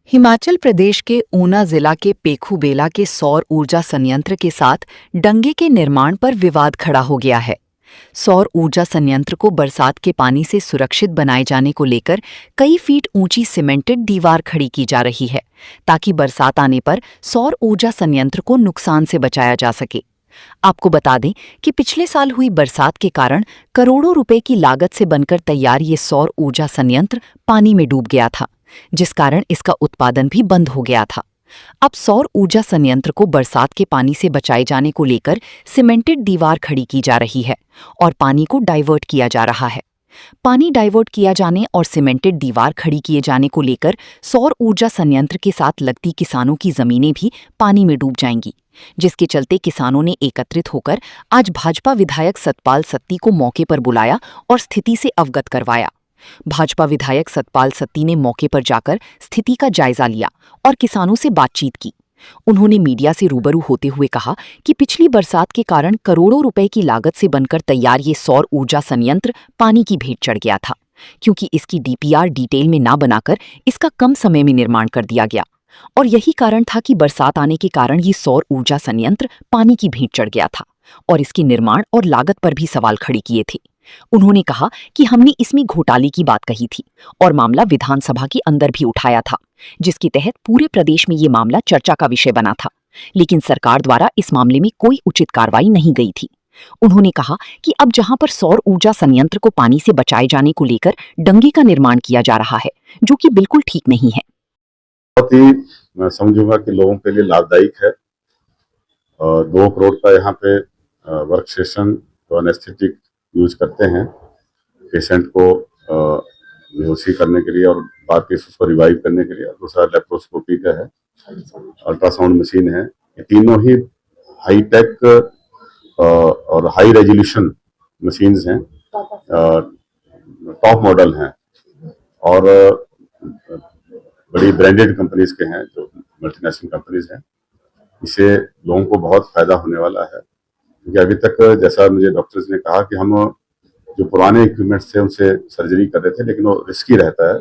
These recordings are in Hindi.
हिमाचल प्रदेश के ऊना जिला के पेखूबेला के सौर ऊर्जा संयंत्र के साथ डंगे के निर्माण पर विवाद खड़ा हो गया है। सौर ऊर्जा संयंत्र को बरसात के पानी से सुरक्षित बनाए जाने को लेकर कई फीट ऊंची सीमेंटेड दीवार खड़ी की जा रही है, ताकि बरसात आने पर सौर ऊर्जा संयंत्र को नुकसान से बचाया जा सके। आपको बता दें कि पिछले साल हुई बरसात के कारण करोड़ों रुपए की लागत से बनकर तैयार ये सौर ऊर्जा संयंत्र पानी में डूब गया था, जिस कारण इसका उत्पादन भी बंद हो गया था। अब सौर ऊर्जा संयंत्र को बरसात के पानी से बचाए जाने को लेकर सीमेंटेड दीवार खड़ी की जा रही है और पानी को डाइवर्ट किया जा रहा है। पानी डाइवर्ट किया जाने और सीमेंटेड दीवार खड़ी किए जाने को लेकर सौर ऊर्जा संयंत्र के साथ लगती किसानों की जमीनें भी पानी में डूब जाएंगी, जिसके चलते किसानों ने एकत्रित होकर आज भाजपा विधायक सतपाल सत्ती को मौके पर बुलाया और स्थिति से अवगत करवाया। भाजपा विधायक सतपाल सत्ती ने मौके पर जाकर स्थिति का जायजा लिया और किसानों से बातचीत की। उन्होंने मीडिया से रूबरू होते हुए कहा कि पिछली बरसात के कारण करोड़ों रुपए की लागत से बनकर तैयार ये सौर ऊर्जा संयंत्र पानी की भेंट चढ़ गया था, क्योंकि इसकी डीपीआर डिटेल में ना बनाकर इसका कम समय में निर्माण कर दिया गया और यही कारण था कि बरसात आने के कारण ये सौर ऊर्जा संयंत्र पानी की भेंट चढ़ गया था और इसके निर्माण और लागत पर भी सवाल खड़े किए थे। उन्होंने कहा कि हमने इसमें घोटाले की बात कही थी और मामला विधानसभा के अंदर भी उठाया था, जिसके तहत पूरे प्रदेश में ये मामला चर्चा का विषय बना था, लेकिन सरकार द्वारा इस मामले में कोई उचित कार्रवाई नहीं गई थी। उन्होंने कहा कि अब जहां पर सौर ऊर्जा संयंत्र को पानी से बचाए जाने को लेकर डंगे का निर्माण किया जा रहा है, जो कि बिल्कुल ठीक नहीं है। बहुत ही मैं समझूंगा कि लोगों के लिए लाभदायक है। 2 करोड़ का यहाँ पे वर्क सेशन तो एनेस्थेटिक यूज करते हैं पेशेंट को बेहोशी करने के लिए और बाकी उसको रिवाइव करने के लिए। दूसरा लेप्रोस्कोपी का है, अल्ट्रासाउंड मशीन है। ये तीनों ही हाई टेक और हाई रेजोल्यूशन मशीन्स हैं, टॉप मॉडल हैं और बड़ी ब्रांडेड कंपनीज के हैं, जो मल्टीनेशनल कंपनीज हैं। इससे लोगों को बहुत फायदा होने वाला है, क्योंकि अभी तक जैसा मुझे डॉक्टर्स ने कहा कि हम जो पुराने इक्विपमेंट्स थे उनसे सर्जरी कर रहे थे, लेकिन वो रिस्की रहता है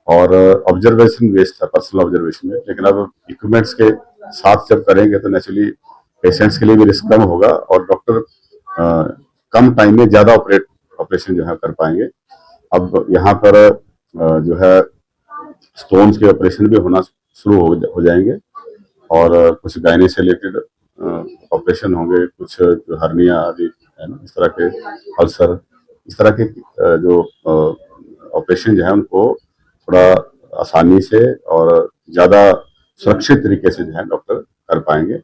और ऑब्जर्वेशन बेस्ड था, पर्सनल ऑब्जर्वेशन में। लेकिन अब इक्विपमेंट्स के साथ जब करेंगे तो नेचुरली पेशेंट्स के लिए भी रिस्क कम होगा और डॉक्टर कम टाइम में ज्यादा ऑपरेशन जो है कर पाएंगे। अब यहाँ पर जो है स्टोन्स के ऑपरेशन भी होना शुरू हो जाएंगे और कुछ गायने से रिलेटेड ऑपरेशन होंगे, कुछ जो हर्निया आदि है ना, इस तरह के अल्सर, इस तरह के जो ऑपरेशन जो है उनको थोड़ा आसानी से और ज़्यादा सुरक्षित तरीके से जो है डॉक्टर कर पाएंगे।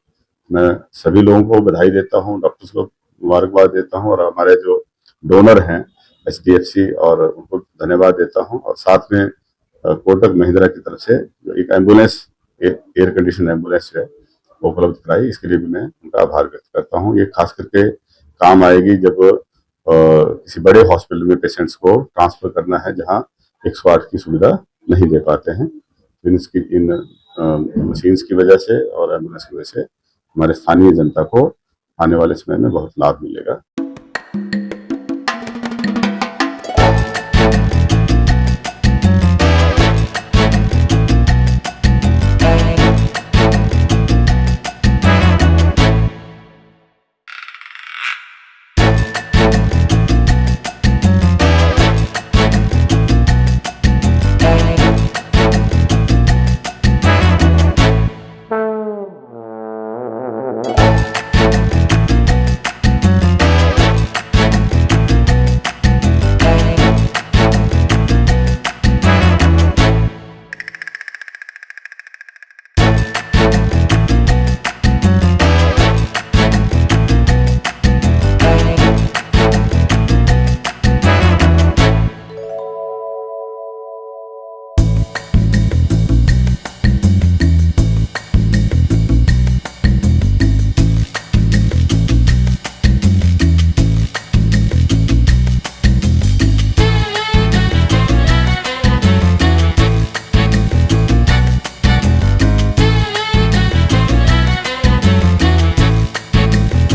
मैं सभी लोगों को बधाई देता हूँ, डॉक्टर्स को मुबारकबाद देता हूँ और हमारे जो डोनर हैं HDFC और उनको धन्यवाद देता हूँ। और साथ में कोटक महिंद्रा की तरफ से जो एक एम्बुलेंस, एयर कंडीशन एम्बुलेंस है वो उपलब्ध कराई, इसके लिए भी मैं उनका आभार व्यक्त करता हूँ। ये खास करके काम आएगी जब किसी बड़े हॉस्पिटल में पेशेंट्स को ट्रांसफर करना है जहाँ 108 की सुविधा नहीं दे पाते हैं। इन मशीन्स की वजह से और एम्बुलेंस की वजह से हमारे स्थानीय जनता को आने वाले समय में बहुत लाभ मिलेगा।